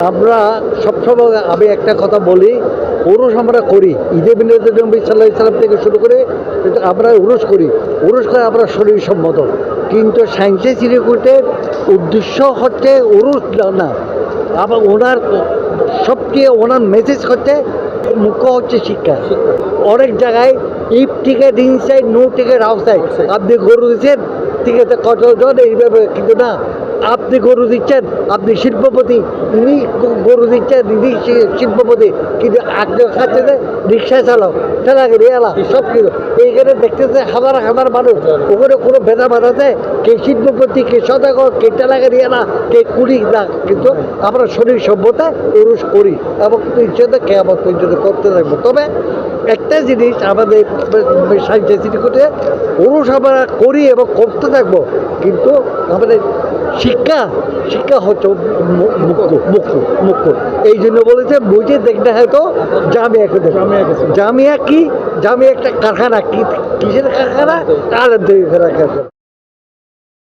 আমরা সবসময় আমি একটা কথা বলি, উরুস আমরা করি, ঈদে মিলাদুন নবী সাল্লাল্লাহু আলাইহি সাল্লাম থেকে শুরু করে আমরা উরুস করি। উরুস করে আমরা শরীর সম্মত, কিন্তু সায়েন্সের সিরিকুটের উদ্দেশ্য হচ্ছে উরুস না। আবার ওনার সবচেয়ে ওনার মেসেজ হচ্ছে মুখ্য হচ্ছে শিক্ষা। অনেক জায়গায় if ticket inside no ticket outside. আপনি গরু দিচ্ছেন, ঠিক আছে, কতজন এইভাবে, কিন্তু না, আপনি গরু দিচ্ছেন, আপনি শিল্পপতি, ইনি গরু দিচ্ছেন, ইনি শিল্পপতি, কিন্তু আপনি খাচ্ছে যে রিক্সা চালাও, ঠেলাগাড়ি এলা সব কিছু। এইখানে দেখতেছে হাজার হাজার মানুষ, ওখানে কোনো ভেদাভেদ আছে? কে শিল্পপতি, কে সদাগর, কে ঠেলাগাড়ি এলা, কে কুড়ি না, কিন্তু আমরা শরীর সভ্যতা উরুষ করি এবং ইচ্ছাতে কেয়ামত পর্যন্ত করতে থাকবো। তবে একটা জিনিস আমাদের সাইন্টিফিক করে উরুষ আমরা করি এবং করতে থাকবো, কিন্তু আমাদের শিক্ষা শিক্ষা হচ্ছে মুখ্য। এই জন্য বলেছে বুঝে দেখতে হয়তো জামিয়া জামিয়া কি, জামিয়া একটা কারখানা, কিসের কারখানা? আলেম তৈরি করার কারখানা।